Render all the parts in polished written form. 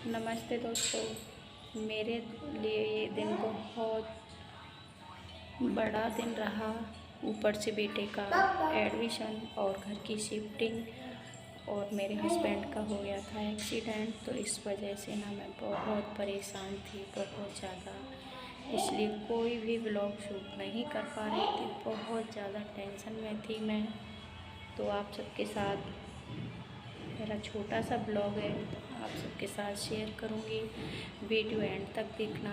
नमस्ते दोस्तों, मेरे लिए ये दिन बहुत बड़ा दिन रहा। ऊपर से बेटे का एडमिशन और घर की शिफ्टिंग और मेरे हस्बैंड का हो गया था एक्सीडेंट। तो इस वजह से ना मैं बहुत परेशान थी, बहुत ज़्यादा। इसलिए कोई भी व्लॉग शूट नहीं कर पा रही थी, बहुत ज़्यादा टेंशन में थी मैं। तो आप सबके साथ मेरा छोटा सा ब्लॉग है, आप सबके साथ शेयर करूँगी। वीडियो एंड तक देखना।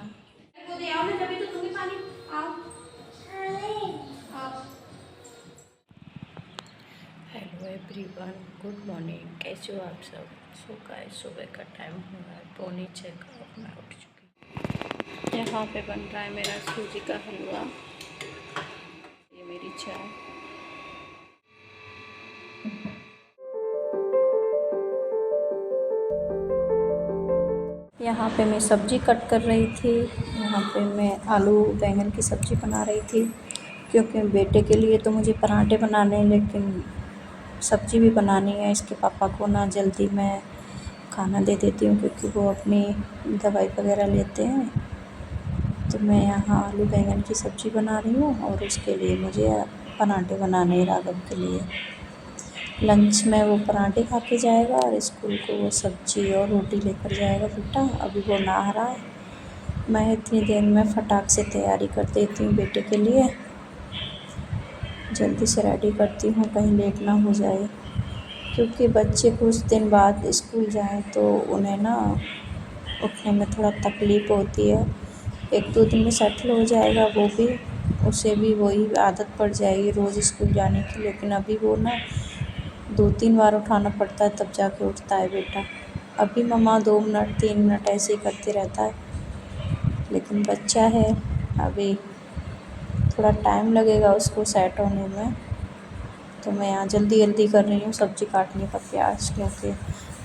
Hello everyone, good morning. कैसे हो आप सब? सुबह का टाइम हुआ है, 6:45 का। मैं उठ चुकी। यहाँ पे बन रहा है मेरा सूजी का हलवा। ये मेरी चाय। यहाँ पे मैं सब्ज़ी कट कर रही थी। यहाँ पे मैं आलू बैंगन की सब्ज़ी बना रही थी, क्योंकि बेटे के लिए तो मुझे पराठे बनाने हैं, लेकिन सब्ज़ी भी बनानी है। इसके पापा को ना जल्दी मैं खाना दे देती हूँ, क्योंकि वो अपनी दवाई वगैरह लेते हैं। तो मैं यहाँ आलू बैंगन की सब्ज़ी बना रही हूँ और उसके लिए मुझे पराठे बनाने हैं राघव के लिए। लंच में वो पराठे खा के जाएगा और स्कूल को वो सब्ज़ी और रोटी लेकर जाएगा बेटा। अभी वो नहा रहा है। मैं इतनी देर में फटाक से तैयारी कर देती हूँ बेटे के लिए। जल्दी से रेडी करती हूँ, कहीं लेट ना हो जाए, क्योंकि बच्चे कुछ दिन बाद स्कूल जाएं तो उन्हें ना उठने में थोड़ा तकलीफ़ होती है। 1-2 दिन में सेटल हो जाएगा वो भी, उसे भी वही आदत पड़ जाएगी रोज़ स्कूल जाने की। लेकिन अभी वो ना 2-3 बार उठाना पड़ता है, तब जाके उठता है बेटा। अभी मम्मा 2 मिनट 3 मिनट ऐसे ही करते रहता है, लेकिन बच्चा है, अभी थोड़ा टाइम लगेगा उसको सेट होने में। तो मैं यहाँ जल्दी जल्दी कर रही हूँ सब्ज़ी काटने का, प्याज, क्योंकि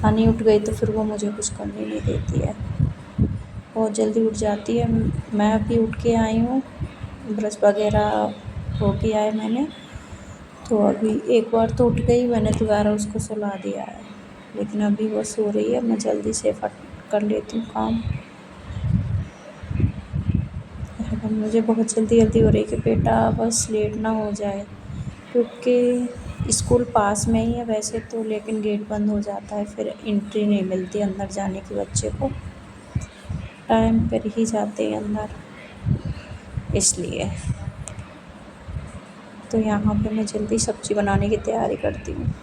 हनी उठ गई तो फिर वो मुझे कुछ करने नहीं देती है, बहुत जल्दी उठ जाती है। मैं अभी उठ के आई हूँ, ब्रश वगैरह हो गया है मैंने। तो अभी एक बार तो उठ गई, मैंने दोबारा उसको सुला दिया है, लेकिन अभी वो सो रही है। मैं जल्दी से फट कर लेती हूँ काम। मुझे बहुत जल्दी हो रही है कि बेटा बस लेट ना हो जाए, क्योंकि स्कूल पास में ही है वैसे तो, लेकिन गेट बंद हो जाता है, फिर एंट्री नहीं मिलती अंदर जाने की। बच्चे को टाइम पर ही जाते हैं अंदर, इसलिए। तो यहाँ पे मैं जल्दी सब्ज़ी बनाने की तैयारी करती हूँ।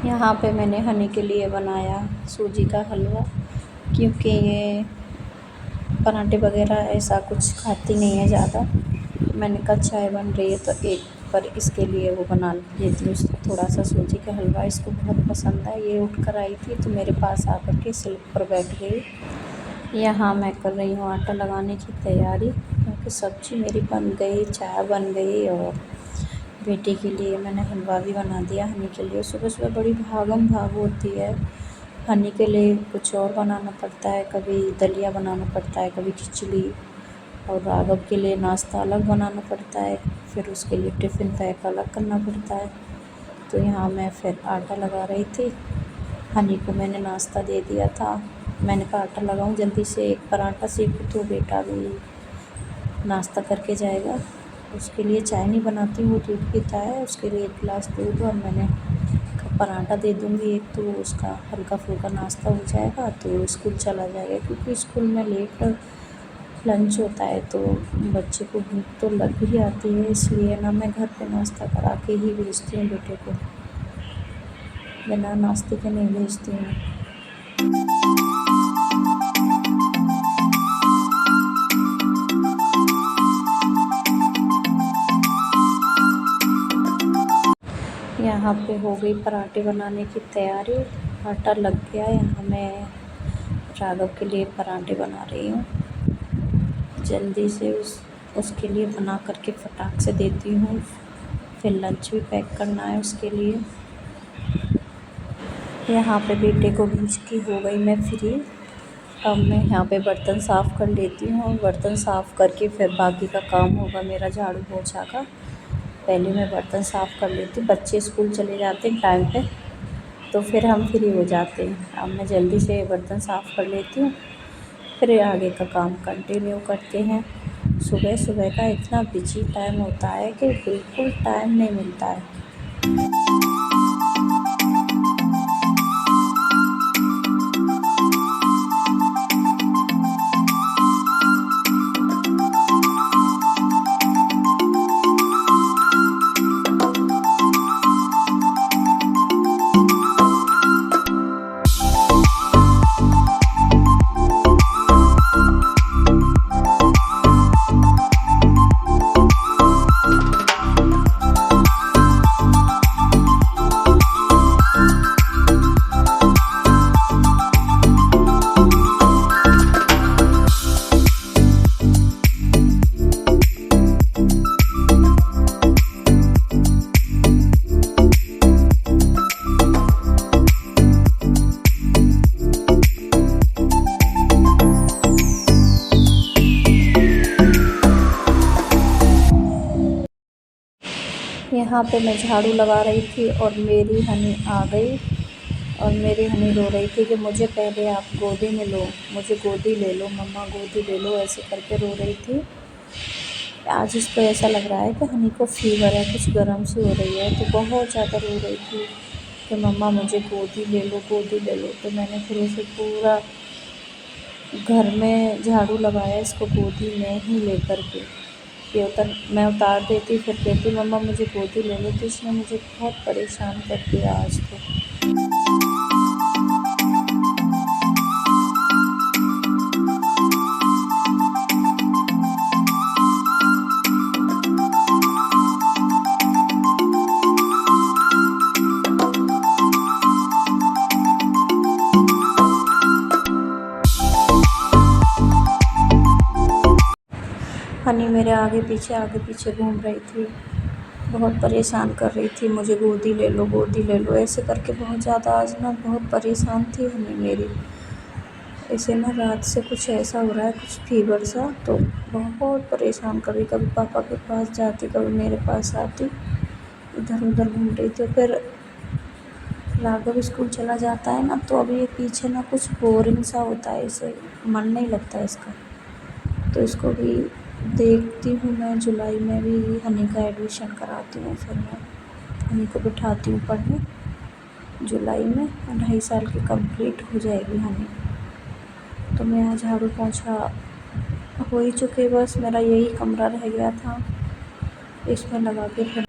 यहाँ पे मैंने हनी के लिए बनाया सूजी का हलवा, क्योंकि ये पराठे वगैरह ऐसा कुछ खाती नहीं है ज़्यादा। मैंने कहा चाय बन रही है तो एक पर इसके लिए वो बना लेती हूँ थोड़ा सा सूजी का हलवा। इसको बहुत पसंद है। ये उठ कर आई थी तो मेरे पास आकर के स्लिप पर बैठ गई। यहाँ मैं कर रही हूँ आटा लगाने की तैयारी, क्योंकि सब्ज़ी मेरी बन गई, चाय बन गई और बेटे के लिए मैंने हलवा भी बना दिया। हनी के लिए सुबह सुबह बड़ी भागम भाग होती है। हनी के लिए कुछ और बनाना पड़ता है, कभी दलिया बनाना पड़ता है, कभी खिचड़ी, और राघव के लिए नाश्ता अलग बनाना पड़ता है, फिर उसके लिए टिफ़िन पैक अलग करना पड़ता है। तो यहाँ मैं फिर आटा लगा रही थी। हनी को मैंने नाश्ता दे दिया था। मैंने कहा आटा लगाऊँ जल्दी से, एक पराठा सेकूँ तो बेटा भी नाश्ता करके जाएगा। उसके लिए चाय नहीं बनाती हूँ, वो दूध पीता है, उसके लिए 1 गिलास दूध और मैंने पराठा दे दूँगी एक, तो उसका हल्का फुल्का नाश्ता हो जाएगा तो स्कूल चला जाएगा। क्योंकि स्कूल में लेट लंच होता है तो बच्चे को भूख तो लग ही आती है, इसलिए ना मैं घर पे नाश्ता करा के ही भेजती हूँ बेटे को, बिना नाश्ते के नहीं भेजती हूँ। यहाँ पे हो गई पराठे बनाने की तैयारी, आटा लग गया। यहाँ मैं राघव के लिए पराठे बना रही हूँ। जल्दी से उसके लिए बना करके फटाक से देती हूँ। फिर लंच भी पैक करना है उसके लिए। यहाँ पे बेटे को भेज के हो गई मैं फ्री। अब मैं यहाँ पे बर्तन साफ़ कर लेती हूँ। बर्तन साफ़ करके फिर बाकी का काम होगा मेरा झाड़ू पोछा का। पहले मैं बर्तन साफ़ कर लेती हूँ, बच्चे स्कूल चले जाते हैं टाइम पे, तो फिर हम फ्री हो जाते हैं। अब मैं जल्दी से बर्तन साफ़ कर लेती हूँ, फिर आगे का काम कंटिन्यू करते हैं। सुबह सुबह का इतना बिजी टाइम होता है कि बिल्कुल टाइम नहीं मिलता है। यहाँ पे मैं झाड़ू लगा रही थी और मेरी हनी आ गई और मेरी हनी रो रही थी कि मुझे पहले आप गोदी में लो, मुझे गोदी ले लो, मम्मा गोदी ले लो, ऐसे करके रो रही थी। आज इसको ऐसा लग रहा है कि हनी को फ़ीवर है, कुछ गर्म सी हो रही है, तो बहुत ज़्यादा रो रही थी कि मम्मा मुझे गोदी ले लो, गोदी ले लो। तो मैंने फिर उसे पूरा घर में झाड़ू लगाया इसको गोदी में ही लेकर के। मैं उतार देती, फिर कहती मम्मा मुझे गोदी ले लो। तो इसने मुझे बहुत परेशान कर दिया आज तो। हनी मेरे आगे पीछे घूम रही थी, बहुत परेशान कर रही थी, मुझे गोदी ले लो, गोदी ले लो, ऐसे करके बहुत ज़्यादा आज ना बहुत परेशान थी हनी मेरी। इसे ना रात से कुछ ऐसा हो रहा है, कुछ फ़ीवर सा, तो बहुत परेशान कर रही। कभी पापा के पास जाती, कभी मेरे पास आती, इधर उधर घूम रही थी। फिर राघव स्कूल चला जाता है ना, तो अभी ये पीछे ना कुछ बोरिंग सा होता है, इसे मन नहीं लगता इसका। तो इसको भी देखती हूँ मैं, जुलाई में भी हनी का एडमिशन कराती हूँ। फिर मैं हनी को बिठाती हूँ पढ़ने जुलाई में, 2.5 साल की कंप्लीट हो जाएगी हनी। तो मैं आज झाड़ू पोंछा हो ही चुके, बस मेरा यही कमरा रह गया था, इसमें लगा के फिर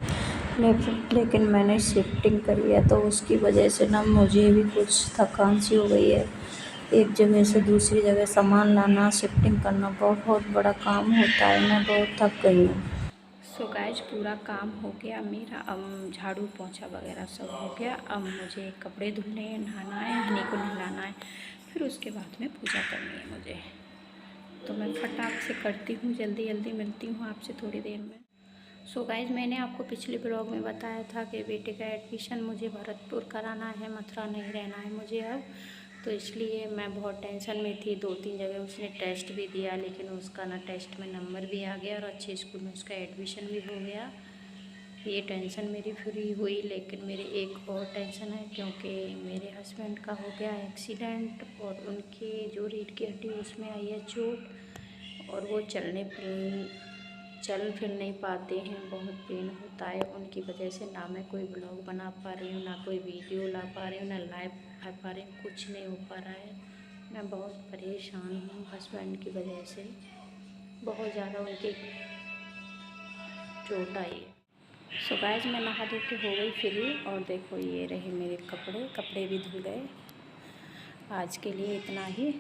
लेकिन मैंने शिफ्टिंग करी है, तो उसकी वजह से ना मुझे भी कुछ थकान सी हो गई है। एक जगह से दूसरी जगह सामान लाना, शिफ्टिंग करना बहुत बड़ा काम होता है, मैं बहुत थक गई हूँ। सो गाइस, पूरा काम हो गया मेरा, अब झाड़ू पोंछा वगैरह सब हो गया। अब मुझे कपड़े धुलने हैं, नहाना है, हनी को नहलाना है, फिर उसके बाद में पूजा करनी है मुझे। तो मैं फटाक से करती हूँ, जल्दी मिलती हूँ आपसे थोड़ी देर में। सो गाइस, मैंने आपको पिछले ब्लॉग में बताया था कि बेटे का एडमिशन मुझे भरतपुर कराना है, मथुरा नहीं रहना है मुझे अब। तो इसलिए मैं बहुत टेंशन में थी। 2-3 जगह उसने टेस्ट भी दिया, लेकिन उसका ना टेस्ट में नंबर भी आ गया और अच्छे स्कूल में उसका एडमिशन भी हो गया। ये टेंशन मेरी फ्री हुई। लेकिन मेरी एक और टेंशन है, क्योंकि मेरे हस्बैंड का हो गया एक्सीडेंट और उनकी जो रीढ़ की हड्डी उसमें आई है चोट, और वो चल फिर नहीं पाते हैं, बहुत पेन होता है उनकी वजह से। ना मैं कोई ब्लॉग बना पा रही हूँ, ना कोई वीडियो ला पा रही हूँ, ना लाइव आ पा रही हूँ, कुछ नहीं हो पा रहा है। मैं बहुत परेशान हूँ हस्बैंड की वजह से, बहुत ज़्यादा उनकी चोट आई है। सो गाइस, मैं नहा धो के हो गई फ्री, और देखो ये रहे मेरे कपड़े भी धुल गए। आज के लिए इतना ही।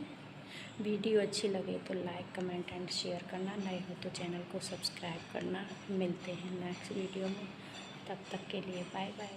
वीडियो अच्छी लगे तो लाइक, कमेंट एंड शेयर करना, नए हो तो चैनल को सब्सक्राइब करना। मिलते हैं नेक्स्ट वीडियो में, तब तक के लिए बाय बाय।